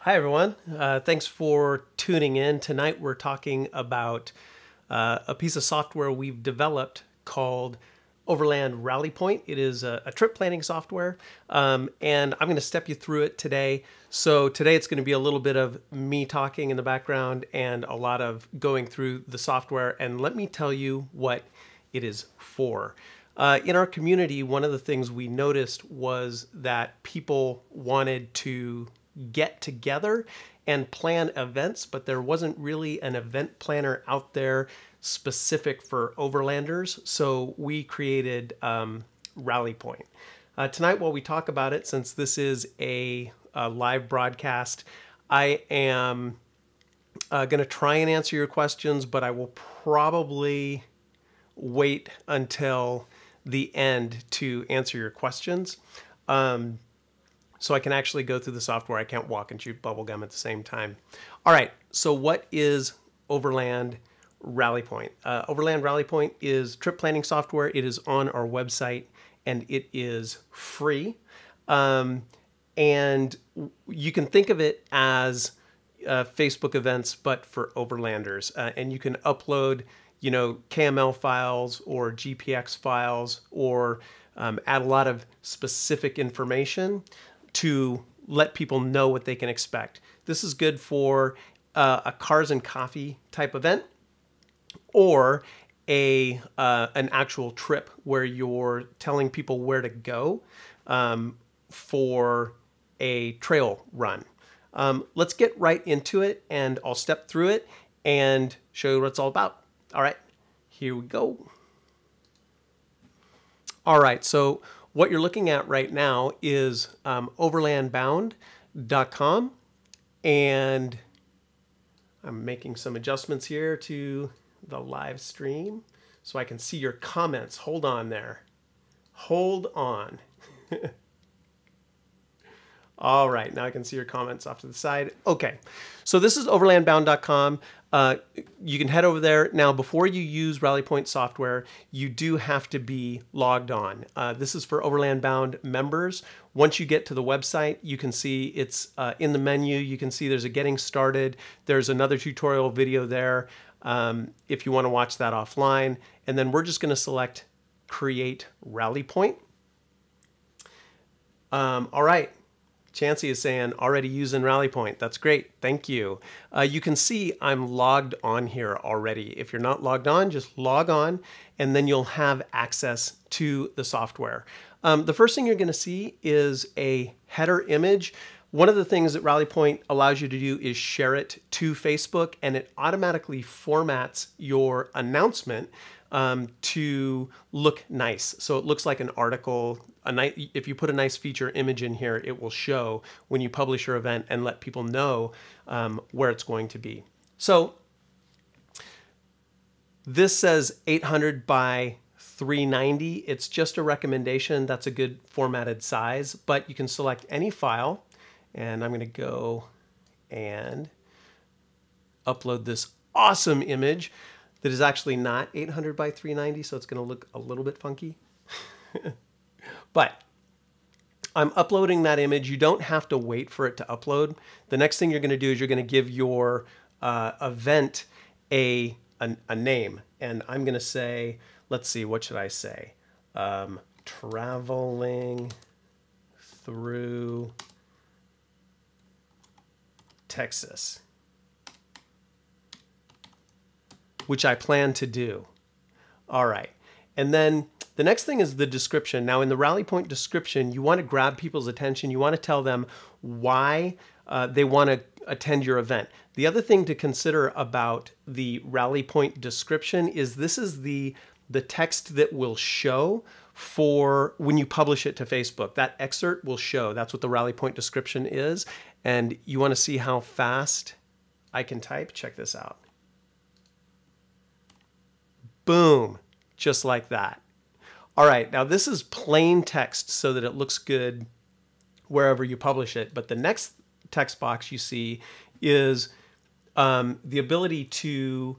Hi, everyone. Thanks for tuning in. Tonight we're talking about a piece of software we've developed called Overland Rally Point. It is a trip planning software, and I'm going to step you through it today. So today it's going to be a little bit of me talking in the background and a lot of going through the software. And let me tell you what it is for. In our community, one of the things we noticed was that people wanted to get together and plan events, but there wasn't really an event planner out there specific for overlanders. So we created Rally Point. Tonight, while we talk about it, since this is a live broadcast, I am going to try and answer your questions, but I will probably wait until the end to answer your questions. So I can actually go through the software. I can't walk and chew bubblegum at the same time. All right, so what is Overland Rally Point? Overland Rally Point is trip planning software. It is on our website and it is free. And you can think of it as Facebook events, but for overlanders. And you can upload, KML files or GPX files or add a lot of specific information to let people know what they can expect. This is good for a cars and coffee type event or an actual trip where you're telling people where to go for a trail run. Let's get right into it and I'll step through it and show you what it's all about. All right, here we go. All right, so what you're looking at right now is overlandbound.com, and I'm making some adjustments here to the live stream so I can see your comments. Hold on there. Hold on. All right, now I can see your comments off to the side. Okay, so this is overlandbound.com. You can head over there. Now, before you use Rally Point software, you do have to be logged on. This is for Overland Bound members. Once you get to the website, you can see it's in the menu. You can see there's a getting started. There's another tutorial video there if you want to watch that offline. And then we're just going to select Create Rally Point. All right. Chancey is saying, already using Rally Point. That's great. Thank you. You can see I'm logged on here already. If you're not logged on, just log on, and then you'll have access to the software. The first thing you're going to see is a header image. One of the things that Rally Point allows you to do is share it to Facebook, and it automatically formats your announcement to look nice. So it looks like an article. If you put a nice feature image in here, it will show when you publish your event and let people know where it's going to be. So this says 800 by 390. It's just a recommendation. That's a good formatted size, but you can select any file. And I'm going to go and upload this awesome image that is actually not 800 by 390, so it's going to look a little bit funky. But I'm uploading that image. You don't have to wait for it to upload. The next thing you're going to do is you're going to give your event a name. And I'm going to say, let's see, what should I say? Traveling through Texas, which I plan to do. All right. And then the next thing is the description. Now in the Rally Point description, you want to grab people's attention. You want to tell them why they want to attend your event. The other thing to consider about the Rally Point description is this is the text that will show for when you publish it to Facebook. That excerpt will show. That's what the Rally Point description is. And you want to see how fast I can type? Check this out. Boom, just like that. All right, now this is plain text so that it looks good wherever you publish it. But the next text box you see is the ability to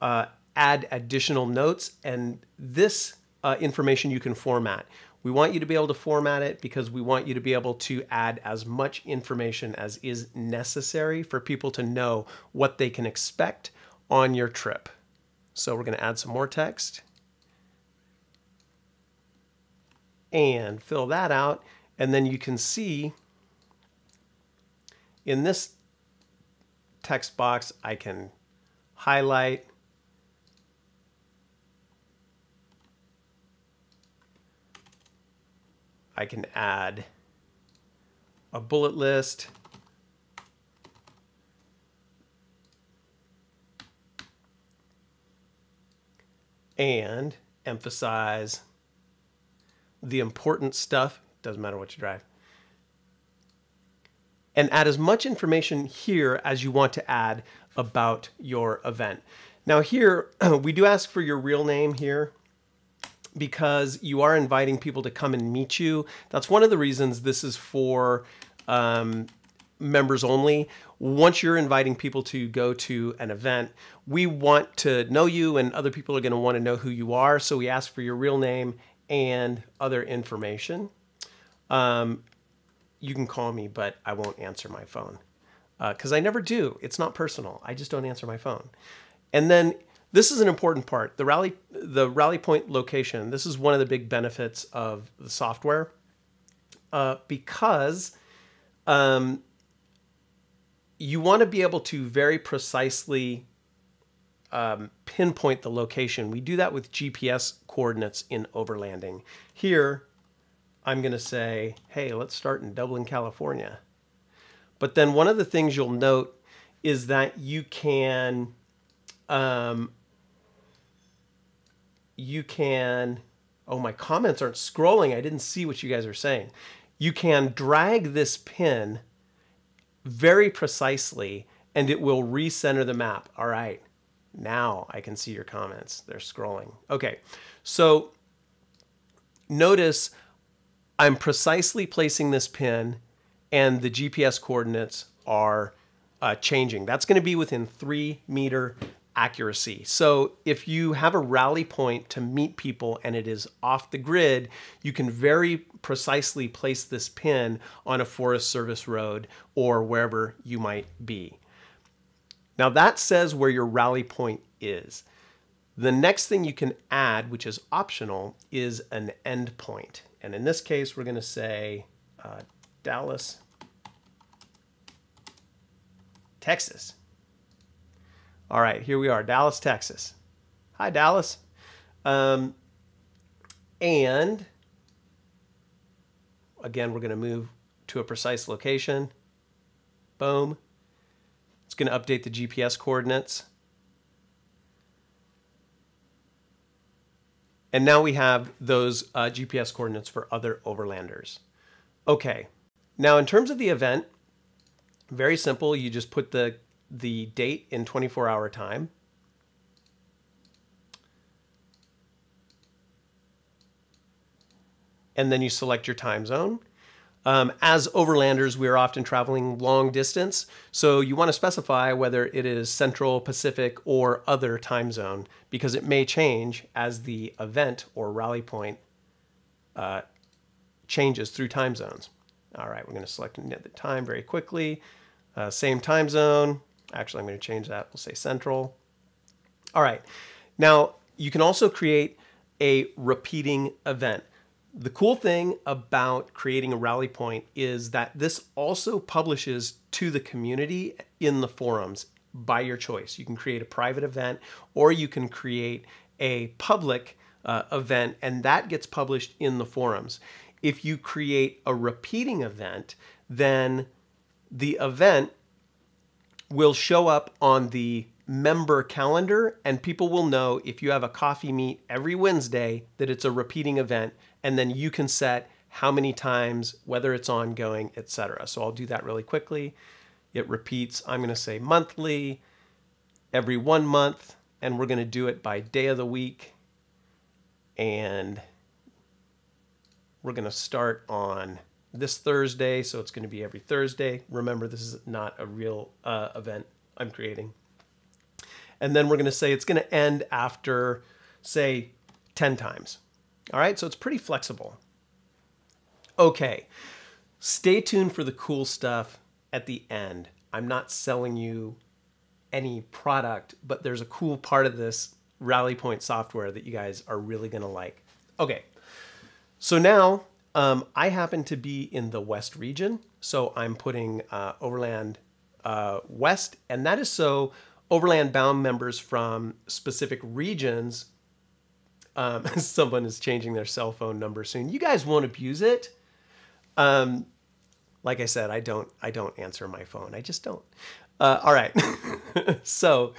add additional notes. And this information you can format. We want you to be able to format it because we want you to be able to add as much information as is necessary for people to know what they can expect on your trip. So we're going to add some more text and fill that out. And then you can see in this text box, I can highlight, I can add a bullet list, and emphasize the important stuff, doesn't matter what you drive, and add as much information here as you want to add about your event. Now here, we do ask for your real name here because you are inviting people to come and meet you. That's one of the reasons this is for members only. Once you're inviting people to go to an event, we want to know you and other people are going to want to know who you are. So we ask for your real name and other information. You can call me, but I won't answer my phone because I never do. It's not personal. I just don't answer my phone. And then this is an important part. The Rally Point location. This is one of the big benefits of the software because you want to be able to very precisely pinpoint the location. We do that with GPS coordinates in overlanding. Here, I'm going to say, hey, let's start in Dublin, California. But then one of the things you'll note is that you can, oh, my comments aren't scrolling. I didn't see what you guys are saying. You can drag this pin very precisely and it will recenter the map. All right, now I can see your comments. They're scrolling. Okay, so notice I'm precisely placing this pin and the GPS coordinates are changing. That's going to be within 3-meter accuracy. So if you have a rally point to meet people and it is off the grid, you can very precisely place this pin on a Forest Service road or wherever you might be. Now that says where your rally point is. The next thing you can add, which is optional, is an endpoint. And in this case, we're going to say Dallas, Texas. All right, here we are, Dallas, Texas. Hi, Dallas. And again, we're going to move to a precise location. Boom. It's going to update the GPS coordinates. And now we have those GPS coordinates for other overlanders. Okay, now in terms of the event, very simple. You just put the date in 24-hour time. And then you select your time zone. As overlanders, we are often traveling long distance, so you want to specify whether it is Central, Pacific, or other time zone, because it may change as the event or rally point changes through time zones. All right, we're going to select the time very quickly. Same time zone. Actually, I'm going to change that. We'll say Central. All right, now you can also create a repeating event. The cool thing about creating a rally point is that this also publishes to the community in the forums by your choice. You can create a private event or you can create a public event, and that gets published in the forums. If you create a repeating event, then the event will show up on the member calendar and people will know if you have a coffee meet every Wednesday that it's a repeating event, and then you can set how many times, whether it's ongoing, etc. So I'll do that really quickly. It repeats, I'm going to say monthly, every 1 month, and we're going to do it by day of the week. And we're going to start on this Thursday, so it's going to be every Thursday. Remember, this is not a real event I'm creating. And then we're going to say it's going to end after, say, 10 times. All right, so it's pretty flexible. Okay, stay tuned for the cool stuff at the end. I'm not selling you any product, but there's a cool part of this Rally Point software that you guys are really gonna like. Okay, so now I happen to be in the West region, so I'm putting Overland West, and that is so Overland Bound members from specific regions. Someone is changing their cell phone number soon. You guys won't abuse it. Like I said, I don't answer my phone. I just don't. All right. So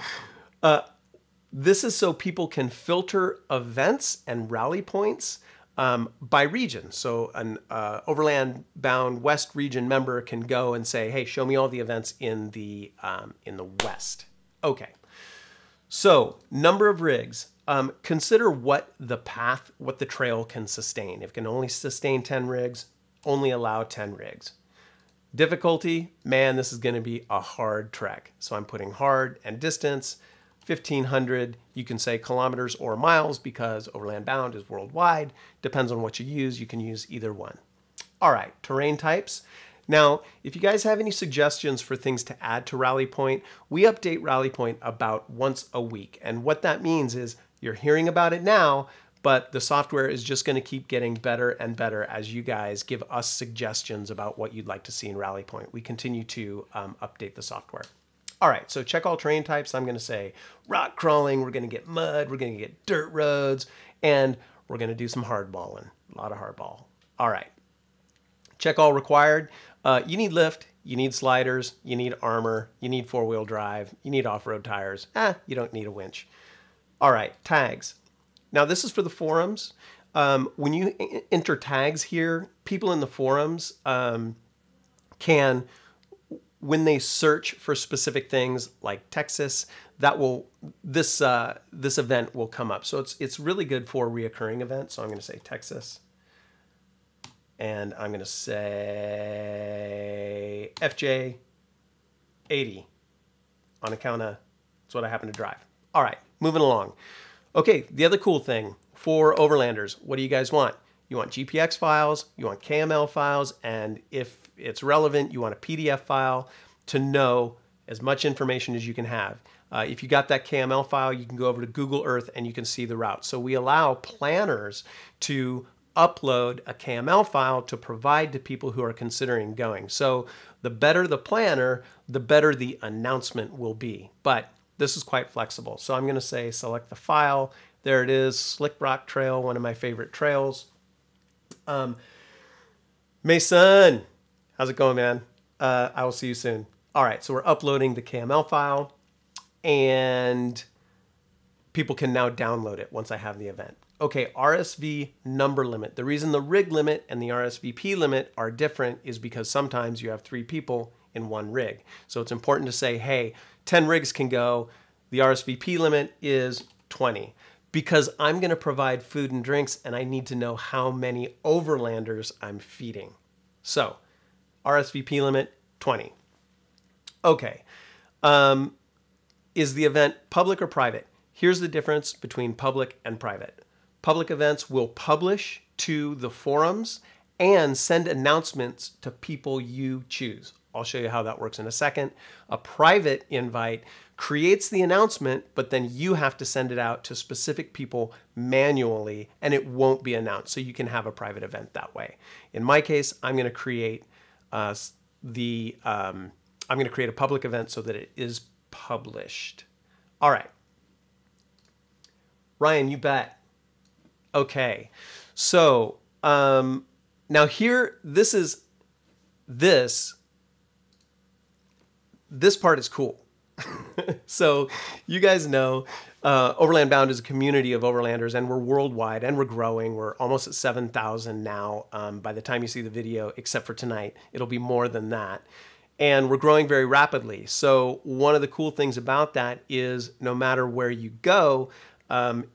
this is so people can filter events and rally points by region. So an Overland Bound West region member can go and say, hey, show me all the events in the West. Okay. So number of rigs. Consider what the trail can sustain. If it can only sustain 10 rigs, only allow 10 rigs. Difficulty, man, this is going to be a hard trek. So I'm putting hard and distance, 1,500. You can say kilometers or miles because Overland Bound is worldwide. Depends on what you use. You can use either one. All right, terrain types. Now, if you guys have any suggestions for things to add to Rally Point, we update Rally Point about once a week. And what that means is you're hearing about it now, but the software is just going to keep getting better and better as you guys give us suggestions about what you'd like to see in Rally Point. We continue to update the software. All right, so check all terrain types. I'm going to say rock crawling, we're going to get mud, we're going to get dirt roads, and we're going to do some hardballing, a lot of hardball. All right, check all required. You need lift, you need sliders, you need armor, you need four-wheel drive, you need off-road tires. You don't need a winch. All right, tags. Now this is for the forums. When you enter tags here, people in the forums can, when they search for specific things like Texas, this event will come up. So it's really good for reoccurring events. So I'm going to say Texas. And I'm going to say FJ 80 on account of that's what I happen to drive. All right, moving along. Okay, the other cool thing for overlanders, what do you guys want? You want GPX files, you want KML files, and if it's relevant, you want a PDF file to know as much information as you can have. If you got that KML file, you can go over to Google Earth and you can see the route. So we allow planners to upload a KML file to provide to people who are considering going. So the better the planner, the better the announcement will be. But this is quite flexible. So I'm going to say select the file. There it is, Slick Rock Trail, one of my favorite trails. Mason, how's it going, man? I will see you soon. All right, so we're uploading the KML file and people can now download it once I have the event. Okay, RSV number limit. The reason the rig limit and the RSVP limit are different is because sometimes you have 3 people in one rig. So it's important to say, hey, 10 rigs can go. The RSVP limit is 20 because I'm going to provide food and drinks and I need to know how many overlanders I'm feeding. So RSVP limit 20. Okay. Is the event public or private? Here's the difference between public and private. Public events will publish to the forums and send announcements to people you choose. I'll show you how that works in a second. A private invite creates the announcement, but then you have to send it out to specific people manually and it won't be announced. So you can have a private event that way. In my case, I'm going to create a public event so that it is published. All right. Ryan, you bet. Okay. So now here, this part is cool. So you guys know Overland Bound is a community of overlanders and we're worldwide and we're growing. We're almost at 7,000 now. By the time you see the video, except for tonight, it'll be more than that. And we're growing very rapidly. So one of the cool things about that is no matter where you go,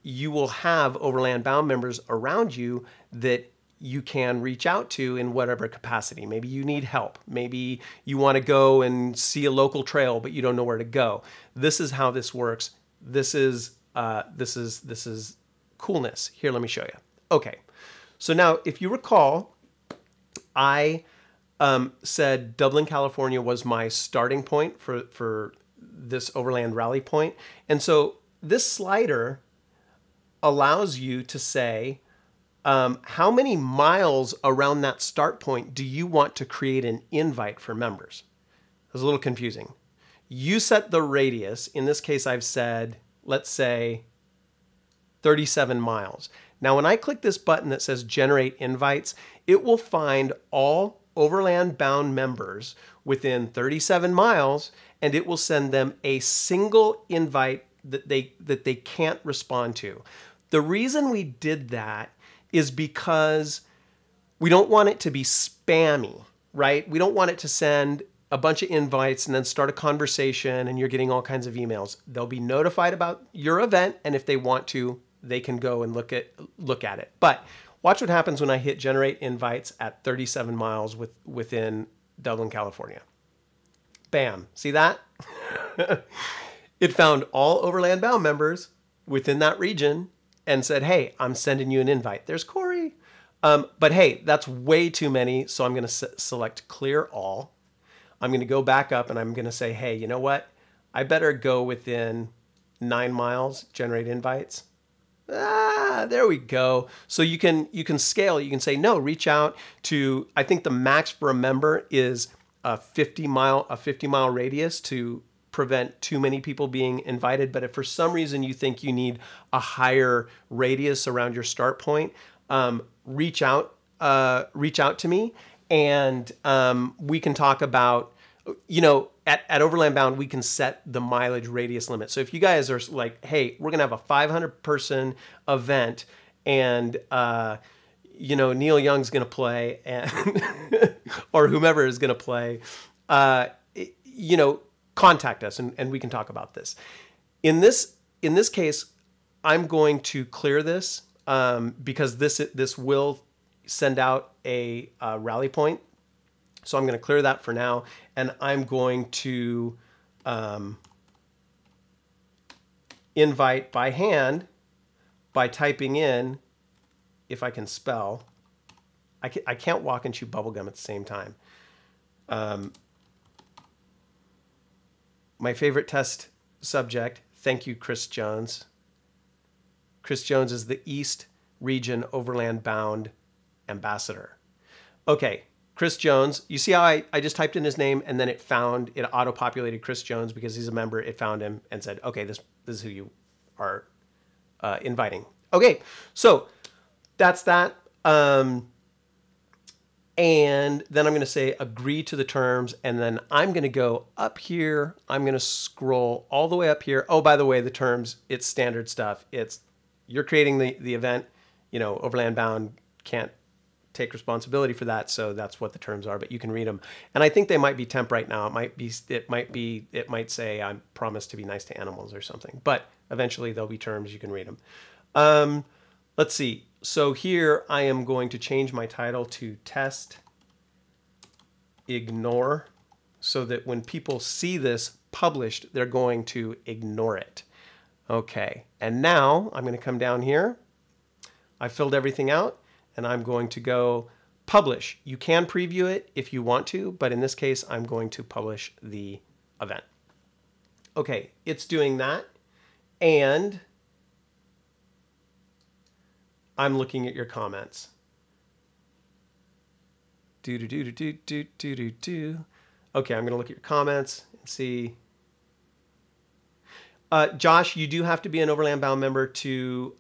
you will have Overland Bound members around you that you can reach out to in whatever capacity. Maybe you need help. Maybe you want to go and see a local trail, but you don't know where to go. This is how this works. This is coolness. Here, let me show you. Okay, So now, if you recall, I said Dublin, California was my starting point for this Overland Rally Point. And so this slider allows you to say, how many miles around that start point do you want to create an invite for members? It was a little confusing. You set the radius. In this case, I've said, let's say 37 miles. Now, when I click this button that says generate invites, it will find all Overland Bound members within 37 miles, and it will send them a single invite that they can't respond to. The reason we did that is because we don't want it to be spammy, right? We don't want it to send a bunch of invites and then start a conversation and you're getting all kinds of emails. They'll be notified about your event, and if they want to, they can go and look at it. But watch what happens when I hit generate invites at 37 miles within Dublin, California. Bam, see that? It found all Overland Bound members within that region and said, hey, I'm sending you an invite. There's Corey. But hey, that's way too many, so I'm gonna select clear all. I'm gonna go back up and I'm gonna say, hey, you know what? I better go within 9 miles, generate invites. There we go. So you can scale. You can say, no, reach out to, I think the max for a member is a 50 mile radius to prevent too many people being invited. But if for some reason you think you need a higher radius around your start point, reach out to me, and we can talk about, you know, at Overland Bound, we can set the mileage radius limit. So if you guys are like, hey, we're gonna have a 500 person event, and you know, Neil Young's gonna play, and or whomever is gonna play, you know, contact us and we can talk about this. In this case, I'm going to clear this because this will send out a rally point. So I'm going to clear that for now, and I'm going to invite by hand by typing in, if I can spell. I can't walk and chew bubblegum at the same time. My favorite test subject, thank you, Chris Jones. Chris Jones is the East Region Overland Bound Ambassador. Okay. Chris Jones, you see how I just typed in his name and then it auto-populated Chris Jones because he's a member. It found him and said, okay, this is who you are inviting. Okay, so that's that. And then I'm going to say agree to the terms, and then I'm going to go up here. I'm going to scroll all the way up here. Oh, by the way, the terms, it's standard stuff. You're creating the event. You know, Overland Bound can't take responsibility for that, so that's what the terms are, but you can read them. And I think they might be temp right now. It might say I promise to be nice to animals or something, but eventually there'll be terms. You can read them. Let's see. So here I am going to change my title to test ignore, so that when people see this published, they're going to ignore it. Okay, and now I'm going to come down here. I filled everything out, and I'm going to go publish. You can preview it if you want to, but in this case, I'm going to publish the event. Okay, it's doing that, and I'm looking at your comments. Okay, I'm going to look at your comments and see. Josh, you do have to be an Overland Bound member to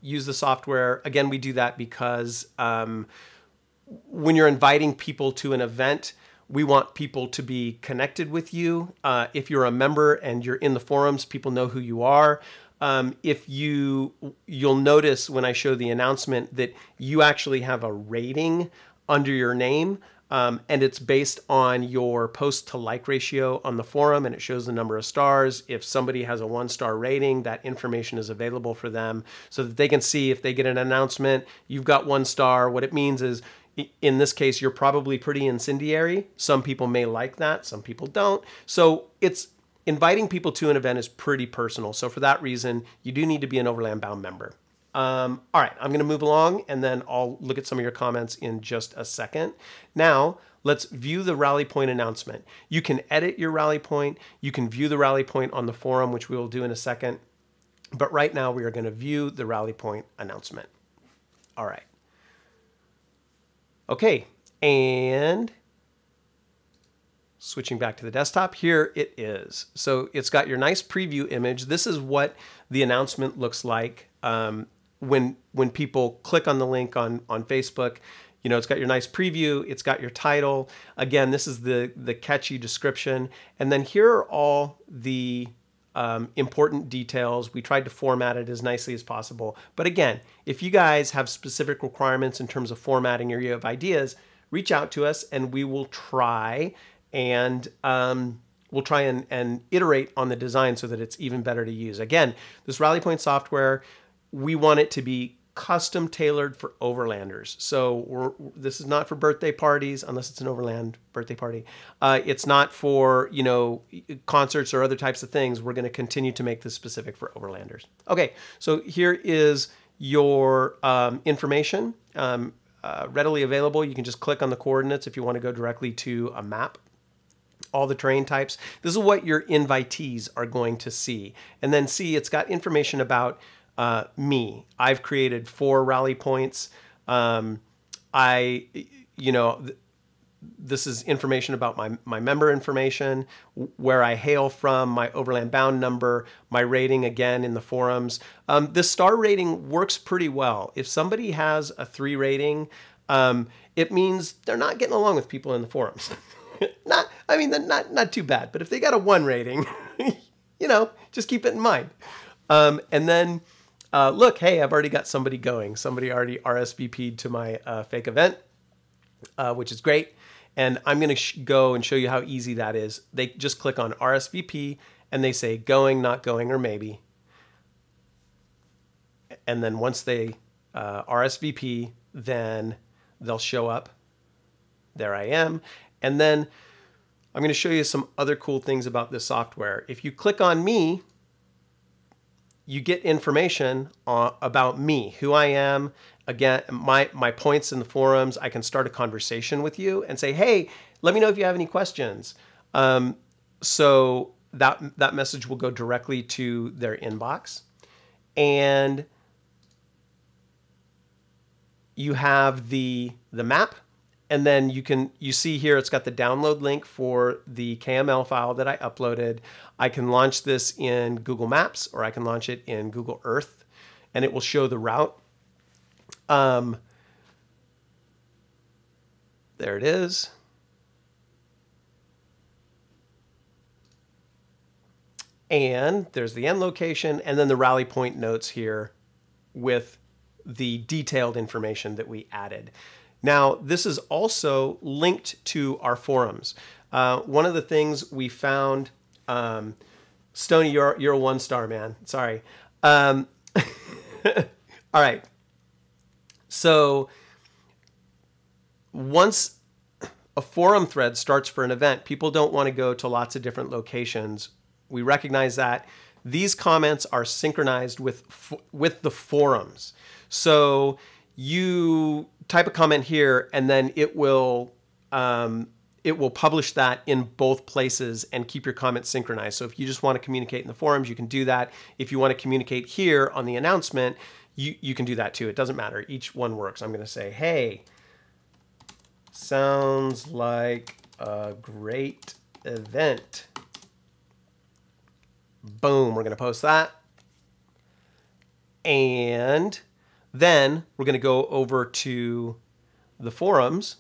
use the software. Again, we do that because when you're inviting people to an event, we want people to be connected with you. If you're a member and you're in the forums, people know who you are. You'll notice when I show the announcement that you actually have a rating under your name. And it's based on your post to like ratio on the forum, and it shows the number of stars. If somebody has a 1-star rating, that information is available for them so that they can see if they get an announcement, you've got 1 star. What it means is, in this case, you're probably pretty incendiary. Some people may like that, some people don't. So it's inviting people to an event is pretty personal. So for that reason, you do need to be an Overland Bound member. All right, I'm going to move along, and then I'll look at some of your comments in just a second. Now, let's view the Rally Point announcement. You can edit your Rally Point. You can view the Rally Point on the forum, which we will do in a second. But right now, we are going to view the Rally Point announcement. All right. Okay, and switching back to the desktop, here it is. So it's got your nice preview image. This is what the announcement looks like when people click on the link on Facebook. You know, it's got your nice preview. It's got your title. Again, this is the catchy description. And then here are all the important details. We tried to format it as nicely as possible. But again, if you guys have specific requirements in terms of formatting or you have ideas, reach out to us and we will try and iterate on the design so that it's even better to use. Again, this Rally Point software, we want it to be custom tailored for overlanders. So this is not for birthday parties, unless it's an overland birthday party. It's not for, you know, concerts or other types of things. We're going to continue to make this specific for overlanders. Okay, so here is your information readily available. You can just click on the coordinates if you want to go directly to a map. All the terrain types. This is what your invitees are going to see. And then see, it's got information about me. I've created 4 rally points. This is information about my member information, where I hail from, my Overland Bound number, my rating again in the forums. This star rating works pretty well. If somebody has a 3 rating, it means they're not getting along with people in the forums. Not too bad, but if they got a 1 rating, you know, just keep it in mind. And then look, hey, I've already got somebody going. Somebody already RSVP'd to my fake event, which is great. And I'm going to go and show you how easy that is. They just click on RSVP and they say going, not going, or maybe. And then once they RSVP, then they'll show up. There I am. And then I'm going to show you some other cool things about this software. If you click on me, you get information about me, who I am, again, my points in the forums. I can start a conversation with you and say, hey, let me know if you have any questions. So that message will go directly to their inbox. And you have the map. And then you see here, it's got the download link for the KML file that I uploaded. I can launch this in Google Maps, or I can launch it in Google Earth, and it will show the route. There it is. And there's the end location, and then the rally point notes here with the detailed information that we added. Now, this is also linked to our forums. One of the things we found, Stoney, you're a 1-star, man. Sorry. All right. So once a forum thread starts for an event, people don't want to go to lots of different locations. We recognize that. These comments are synchronized with the forums. So you type a comment here, and then it will publish that in both places and keep your comments synchronized. So if you just want to communicate in the forums, you can do that. If you want to communicate here on the announcement, you can do that too. It doesn't matter. Each one works. I'm going to say, hey, sounds like a great event. Boom, we're going to post that. And then we're going to go over to the forums,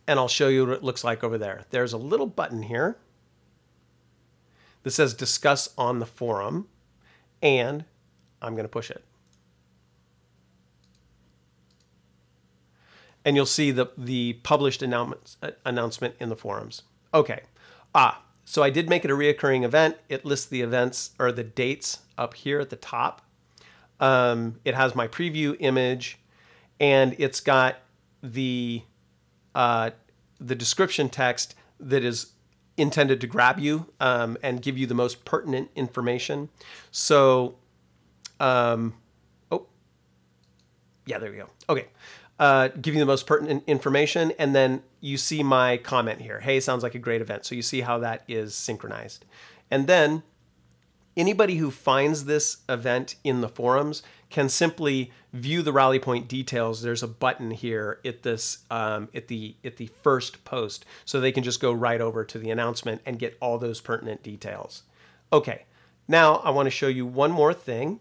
and I'll show you what it looks like over there. There's a little button here that says discuss on the forum, and I'm going to push it. And you'll see the published announcement in the forums. Okay. So I did make it a reoccurring event. It lists the events or the dates up here at the top. It has my preview image, and it's got the description text that is intended to grab you and give you the most pertinent information. So, oh, Yeah, there we go. Okay. Give you the most pertinent information, and then you see my comment here. Hey, sounds like a great event. So you see how that is synchronized. And then anybody who finds this event in the forums can simply view the Rally Point details. There's a button here at this at the first post, so they can just go right over to the announcement and get all those pertinent details. Okay, now I want to show you one more thing.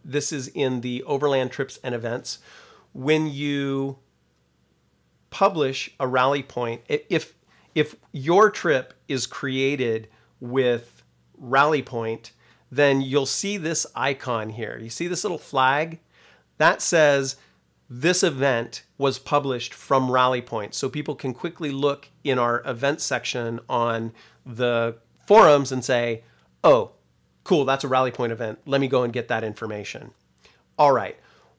This is in the Overland Trips and Events. When you publish a Rally Point, if your trip is created with Rally Point, then you'll see this icon here. You see this little flag? That says this event was published from Rally Point. So people can quickly look in our event section on the forums and say, oh, cool, that's a Rally Point event. Let me go and get that information. All right.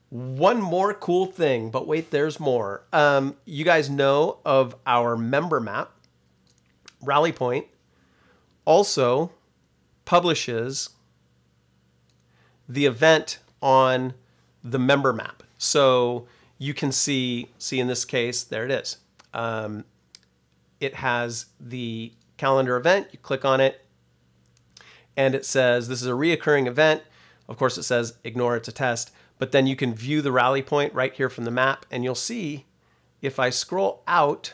One more cool thing, but wait, there's more. You guys know of our member map. Rally Point also publishes the event on the member map. So you can see in this case, there it is. It has the calendar event. You click on it, and it says this is a reoccurring event. Of course, it says ignore, it's a test. But then you can view the Rally Point right here from the map, and you'll see if I scroll out,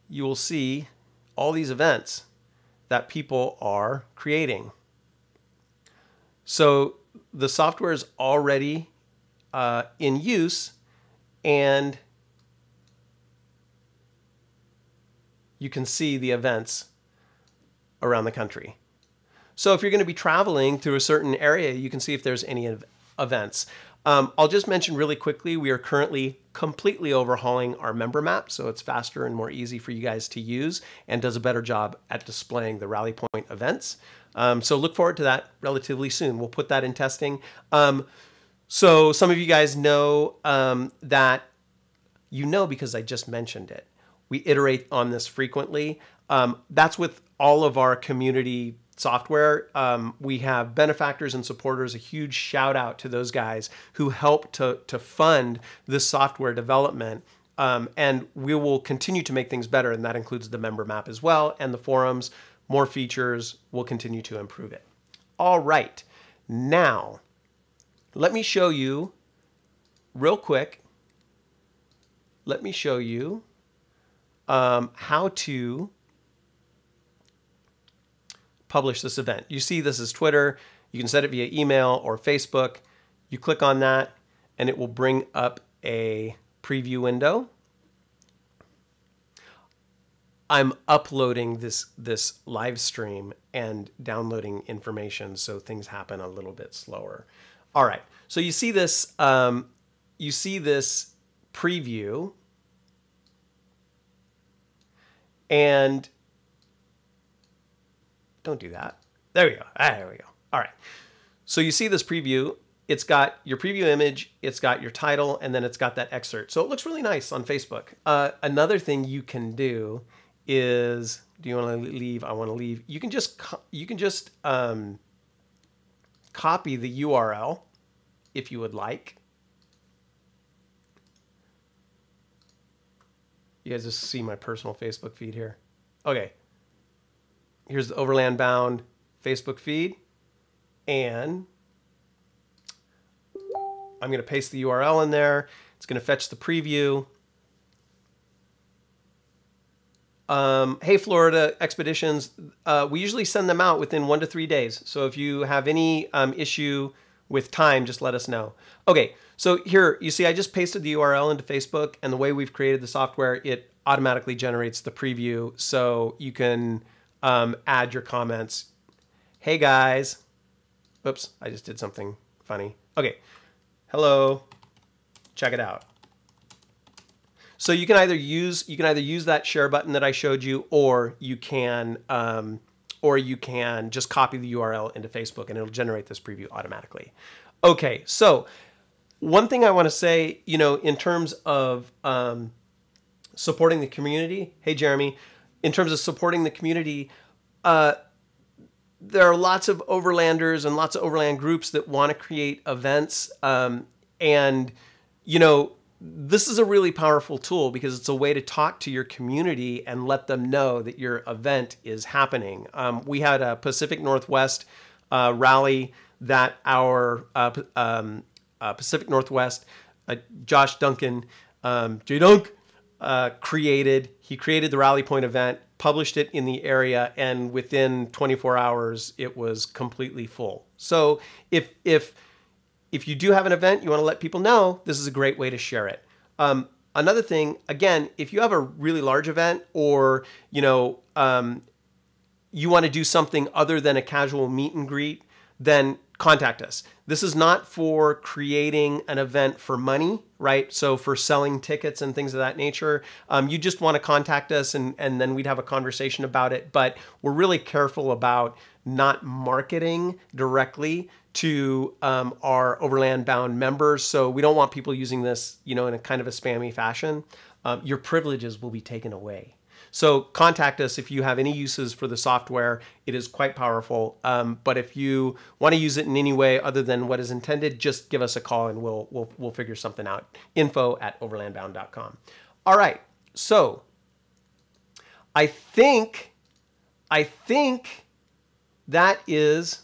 you will see all these events that people are creating. So the software is already in use, and you can see the events around the country. So if you're going to be traveling through a certain area, you can see if there's any events. I'll just mention really quickly, we are currently completely overhauling our member map, so it's faster and more easy for you guys to use and does a better job at displaying the Rally Point events. So look forward to that relatively soon. We'll put that in testing. So some of you guys know that, because I just mentioned it. We iterate on this frequently. That's with all of our community software. We have benefactors and supporters. A huge shout out to those guys who help to fund this software development. And we will continue to make things better, and that includes the member map as well, and the forums. More features, we'll continue to improve it. All right, now let me show you real quick. Let me show you how to publish this event. You see this is Twitter. You can set it via email or Facebook. You click on that and it will bring up a preview window. I'm uploading this live stream and downloading information, so things happen a little bit slower. All right, so you see this preview, and don't do that. There we go. There we go. All right. So you see this preview. It's got your preview image, it's got your title, and then it's got that excerpt. So it looks really nice on Facebook. Another thing you can do is, do you want to leave? I want to leave. You can just copy the URL if you would like. You guys just see my personal Facebook feed here. Okay. Here's the Overland Bound Facebook feed, and I'm going to paste the URL in there. It's going to fetch the preview. Hey, Florida Expeditions, we usually send them out within 1 to 3 days. So if you have any issue with time, just let us know. Okay, so here, you see I just pasted the URL into Facebook, and the way we've created the software, it automatically generates the preview, so you can add your comments. Hey guys, oops, I just did something funny. Okay, hello, check it out. So you can either use that share button that I showed you, or you can just copy the URL into Facebook and it'll generate this preview automatically. Okay, so one thing I want to say, in terms of supporting the community. Hey, Jeremy, in terms of supporting the community, there are lots of overlanders and lots of overland groups that want to create events. And, you know, this is a really powerful tool because it's a way to talk to your community and let them know that your event is happening. We had a Pacific Northwest rally that our Pacific Northwest, Josh Duncan, J-Dunk, created. He created the Rally Point event, published it in the area, and within 24 hours, it was completely full. So if you do have an event, you want to let people know, this is a great way to share it. Another thing, again, if you have a really large event or, you know, you want to do something other than a casual meet and greet, then contact us. This is not for creating an event for money, right? So for selling tickets and things of that nature, you just want to contact us and then we'd have a conversation about it. But we're really careful about not marketing directly to our Overland Bound members. So we don't want people using this, you know, in a kind of a spammy fashion. Your privileges will be taken away. So contact us if you have any uses for the software. It is quite powerful. But if you want to use it in any way other than what is intended, just give us a call and we'll figure something out. info@overlandbound.com. All right. So I think that is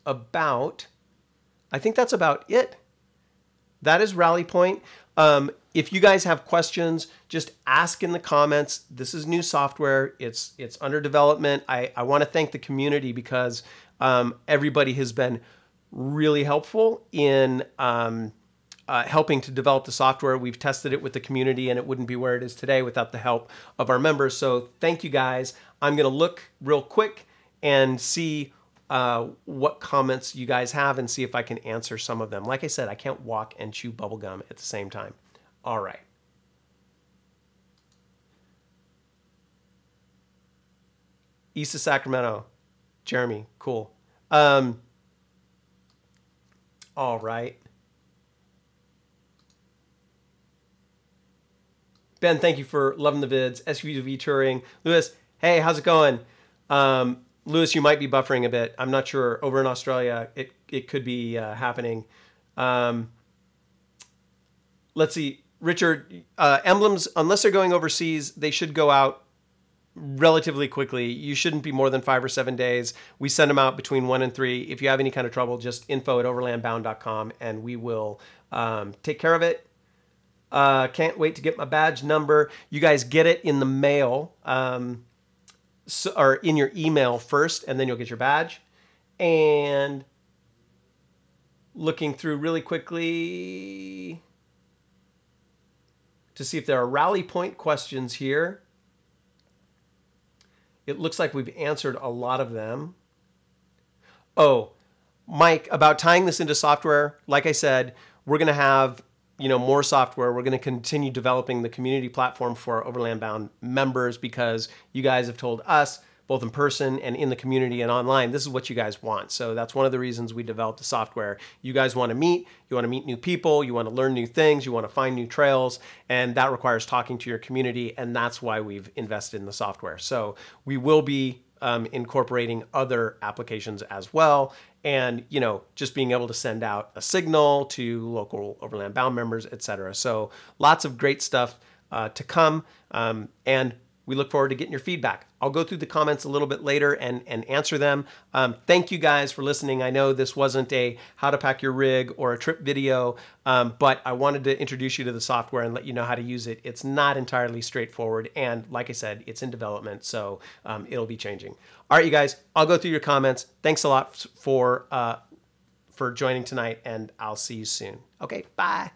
about, I think that's about it. That is Rally Point. If you guys have questions, just ask in the comments. This is new software. It's under development. I want to thank the community because everybody has been really helpful in helping to develop the software. We've tested it with the community and it wouldn't be where it is today without the help of our members. So thank you guys. I'm going to look real quick and see what comments you guys have and see if I can answer some of them. Like I said, I can't walk and chew bubblegum at the same time. All right. East of Sacramento. Jeremy, cool. All right. Ben, thank you for loving the vids. SUV touring. Lewis, hey, how's it going? Lewis, you might be buffering a bit. I'm not sure. Over in Australia, it could be happening. Let's see. Richard, emblems, unless they're going overseas, they should go out relatively quickly. You shouldn't be more than 5 or 7 days. We send them out between 1 and 3. If you have any kind of trouble, just info@overlandbound.com and we will take care of it. Can't wait to get my badge number. You guys get it in the mail. Or in your email first, and then you'll get your badge. And looking through really quickly to see if there are Rally Point questions here. It looks like we've answered a lot of them. Oh, Mike, about tying this into software, like I said, we're going to have, you know, more software. We're going to continue developing the community platform for our Overland Bound members because you guys have told us, both in person and in the community and online, this is what you guys want. So that's one of the reasons we developed the software. You guys want to meet, you want to meet new people, you want to learn new things, you want to find new trails, and that requires talking to your community, and that's why we've invested in the software. So we will be incorporating other applications as well. And, you know, just being able to send out a signal to local Overland Bound members, etc. So lots of great stuff to come. And we look forward to getting your feedback. I'll go through the comments a little bit later and answer them. Thank you guys for listening. I know this wasn't a how to pack your rig or a trip video, but I wanted to introduce you to the software and let you know how to use it. It's not entirely straightforward. And like I said, it's in development, so it'll be changing. All right, you guys, I'll go through your comments. Thanks a lot for joining tonight, and I'll see you soon. Okay, bye.